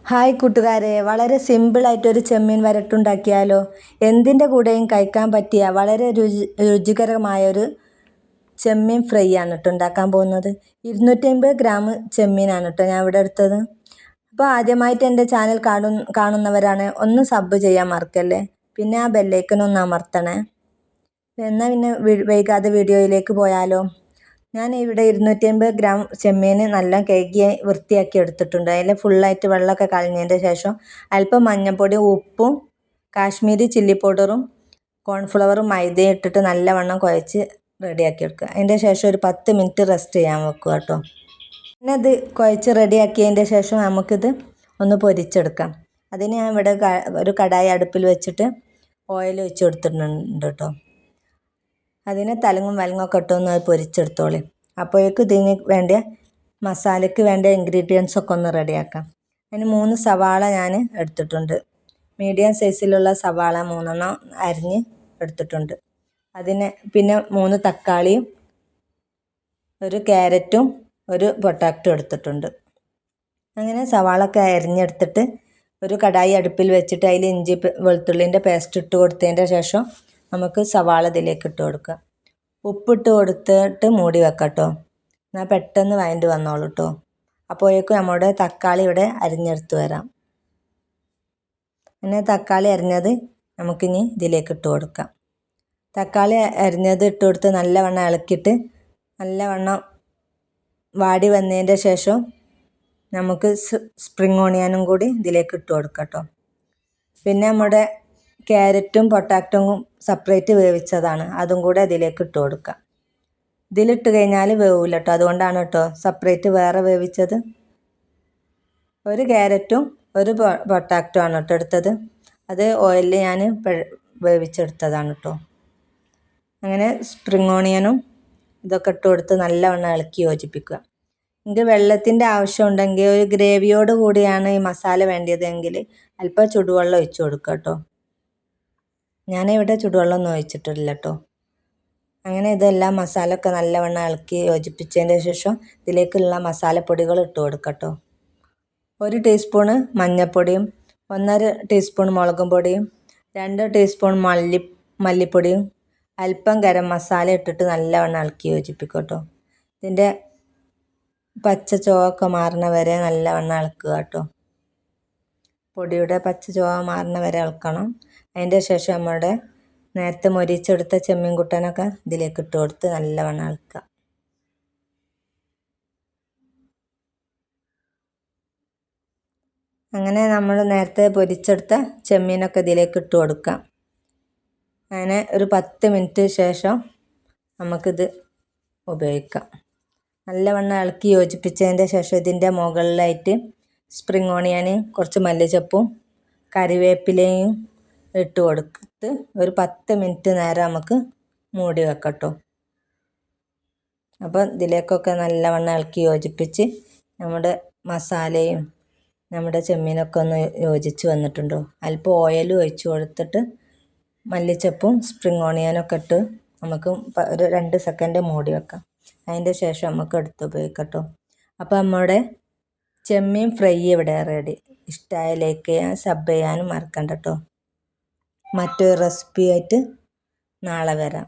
Hi കൂട്ടുകാരെ, വളരെ സിമ്പിളായിട്ടൊരു ചെമ്മീൻ വരട്ടുണ്ടാക്കിയാലോ. എന്തിൻ്റെ കൂടെയും കഴിക്കാൻ പറ്റിയ വളരെ രുചികരമായൊരു ചെമ്മീൻ ഫ്രൈ ആണ് കേട്ടോ ഉണ്ടാക്കാൻ പോകുന്നത്. 250 ഗ്രാം ചെമ്മീനാണ് കേട്ടോ ഞാൻ ഇവിടെ എടുത്തത്. അപ്പോൾ ആദ്യമായിട്ട് എൻ്റെ ചാനൽ കാണുന്നവരാണ് ഒന്ന് സബ് ചെയ്യാൻ മറക്കല്ലേ. പിന്നെ ആ ബെല്ലൈക്കനൊന്ന് അമർത്തണേ. എന്നാൽ പിന്നെ വൈകാതെ വീഡിയോയിലേക്ക് പോയാലോ. ഞാൻ ഇവിടെ 250 ഗ്രാം ചെമ്മീൻ നല്ല കഴുകി വൃത്തിയാക്കി എടുത്തിട്ടുണ്ട്. അതിൽ ഫുള്ളായിട്ട് വെള്ളമൊക്കെ കളഞ്ഞതിൻ്റെ ശേഷം അല്പം മഞ്ഞൾപ്പൊടി, ഉപ്പും കാശ്മീരി ചില്ലി പൗഡറും കോൺഫ്ലവറും മൈദയും ഇട്ടിട്ട് നല്ലവണ്ണം കുഴച്ച് റെഡിയാക്കി എടുക്കുക. അതിൻ്റെ ശേഷം ഒരു 10 മിനിറ്റ് റെസ്റ്റ് ചെയ്യാൻ വെക്കുക കേട്ടോ. പിന്നെ ഇത് കുഴച്ച് റെഡിയാക്കിയതിൻ്റെ ശേഷം നമുക്കിത് ഒന്ന് പൊരിച്ചെടുക്കാം. അതിന് ഞാൻ ഇവിടെ ഒരു കടായി അടുപ്പിൽ വെച്ചിട്ട് ഓയിൽ ഒഴിച്ച് കൊടുത്തിട്ടുണ്ട് കേട്ടോ. അതിനെ തലങ്ങും വലങ്ങൊക്കെ ഇട്ടൊന്ന് പൊരിച്ചെടുത്തോളി. അപ്പോഴേക്കും ഇതിന് വേണ്ട മസാലയ്ക്ക് വേണ്ട ഇൻഗ്രീഡിയൻസ് ഒക്കെ ഒന്ന് റെഡിയാക്കാം. അതിന് 3 സവാള ഞാൻ എടുത്തിട്ടുണ്ട്. മീഡിയം സൈസിലുള്ള സവാള 3 അരിഞ്ഞ് എടുത്തിട്ടുണ്ട്. പിന്നെ 3 തക്കാളിയും ഒരു ക്യാരറ്റും ഒരു പൊട്ടാറ്റോ എടുത്തിട്ടുണ്ട്. അങ്ങനെ സവാളൊക്കെ അരിഞ്ഞെടുത്തിട്ട് ഒരു കടായി അടുപ്പിൽ വെച്ചിട്ട് അതിൽ ഇഞ്ചി വെളുത്തുള്ളിൻ്റെ പേസ്റ്റ് ഇട്ട് കൊടുത്തതിൻ്റെ ശേഷം നമുക്ക് സവാള ഇതിലേക്ക് ഇട്ട് കൊടുക്കുക. ഉപ്പിട്ട് കൊടുത്തിട്ട് മൂടി വെക്കാം കേട്ടോ. എന്നാൽ പെട്ടെന്ന് വഴണ്ട് വന്നോളൂ കേട്ടോ. അപ്പോഴേക്കും നമ്മുടെ തക്കാളി ഇവിടെ അരിഞ്ഞെടുത്ത് വരാം. പിന്നെ തക്കാളി അരിഞ്ഞത് നമുക്കിനി ഇതിലേക്ക് ഇട്ട് കൊടുക്കാം. തക്കാളി അരിഞ്ഞത് ഇട്ട് കൊടുത്ത് നല്ലവണ്ണം ഇളക്കിയിട്ട് നല്ലവണ്ണം വാടി വന്നതിൻ്റെ ശേഷം നമുക്ക് സ്പ്രിംഗ് ഓണിയനും കൂടി ഇതിലേക്ക് ഇട്ട് കൊടുക്കാം കേട്ടോ. പിന്നെ നമ്മുടെ ക്യാരറ്റും പൊട്ടാറ്റോയും സെപ്പറേറ്റ് വേവിച്ചതാണ്, അതും കൂടെ അതിലേക്ക് ഇട്ട് കൊടുക്കാം. ഇതിലിട്ട് കഴിഞ്ഞാൽ വേവില്ല കേട്ടോ, അതുകൊണ്ടാണ് കേട്ടോ സെപ്പറേറ്റ് വേറെ വേവിച്ചത്. ഒരു ക്യാരറ്റും ഒരു പൊട്ടാറ്റോ ആണ് കേട്ടോ എടുത്തത്. അത് ഓയിലിൽ ഞാൻ വേവിച്ചെടുത്തതാണ് കേട്ടോ. അങ്ങനെ സ്പ്രിംഗ് ഓണിയനും ഇതൊക്കെ ഇട്ട് കൊടുത്ത് നല്ലവണ്ണം ഇളക്കി യോജിപ്പിക്കുക. എനിക്ക് വെള്ളത്തിൻ്റെ ആവശ്യമുണ്ടെങ്കിൽ ഒരു ഗ്രേവിയോട് കൂടിയാണ് ഈ മസാല വേണ്ടതെങ്കിൽ അല്പം ചുടുവെള്ളം ഒഴിച്ച് കൊടുക്കുക കേട്ടോ. ഞാനിവിടെ ചുടുവെള്ളമൊന്നും ഒഴിച്ചിട്ടില്ല കേട്ടോ. അങ്ങനെ ഇതെല്ലാം മസാല ഒക്കെ നല്ലവണ്ണം ഇളക്കി യോജിപ്പിച്ചതിൻ്റെ ശേഷം ഇതിലേക്കുള്ള മസാലപ്പൊടികൾ ഇട്ട് കൊടുക്കുക കേട്ടോ. 1 ടീസ്പൂണ് മഞ്ഞൾപ്പൊടിയും 1.5 ടീസ്പൂൺ മുളകും പൊടിയും 2 ടീസ്പൂൺ മല്ലിപ്പൊടിയും അല്പം ഗരം മസാല ഇട്ടിട്ട് നല്ലവണ്ണം ഇളക്കി യോജിപ്പിക്കുക കേട്ടോ. ഇതിൻ്റെ പച്ച ചുവയൊക്കെ മാറുന്ന വരെ നല്ലവണ്ണം ഇളക്കുക കേട്ടോ. പൊടിയുടെ പച്ച ചുവ മാറുന്ന വരെ ഇളക്കണം. അതിൻ്റെ ശേഷം നമ്മുടെ നേരത്തെ മൊരിച്ചെടുത്ത ചെമ്മീൻ കുട്ടനൊക്കെ ഇതിലേക്ക് ഇട്ട് കൊടുത്ത് നല്ലവണ്ണം ഇളക്കുക. അങ്ങനെ നമ്മൾ നേരത്തെ പൊരിച്ചെടുത്ത ചെമ്മീനൊക്കെ ഇതിലേക്ക് ഇട്ട് കൊടുക്കാം. അങ്ങനെ ഒരു 10 മിനിറ്റ് ശേഷം നമുക്കിത് ഉപയോഗിക്കാം. നല്ലവണ്ണം ഇളക്കി യോജിപ്പിച്ചതിൻ്റെ ശേഷം ഇതിൻ്റെ മുകളിലായിട്ട് സ്പ്രിംഗ് ഓണിയൻ, കുറച്ച് മല്ലിച്ചപ്പും കറിവേപ്പിലയും ഇട്ട് കൊടുത്തിട്ട് ഒരു 10 മിനിറ്റ് നേരം നമുക്ക് മൂടി വെക്കാം കേട്ടോ. അപ്പം ഇതിലേക്കൊക്കെ നല്ലവണ്ണം ഇളക്കി യോജിപ്പിച്ച് നമ്മുടെ മസാലയും നമ്മുടെ ചെമ്മീനൊക്കെ ഒന്ന് യോജിച്ച് വന്നിട്ടുണ്ടോ. അല്പം ഓയിലും ഒഴിച്ച് കൊടുത്തിട്ട് മല്ലിച്ചപ്പും സ്പ്രിംഗ് ഓണിയനൊക്കെ ഇട്ട് നമുക്ക് ഒരു 2 സെക്കൻഡ് മൂടി വെക്കാം. അതിൻ്റെ ശേഷം നമുക്ക് എടുത്ത് ഉപയോഗിക്കാം കേട്ടോ. അപ്പോൾ നമ്മുടെ ചെമ്മീൻ ഫ്രൈ ഇവിടെ റെഡി. ഇഷ്ടമായ ലൈക്ക് ചെയ്യാൻ, സബ് ചെയ്യാനും മറക്കണ്ട കേട്ടോ. മറ്റൊരു റെസിപ്പിയായിട്ട് നാളെ വരാം.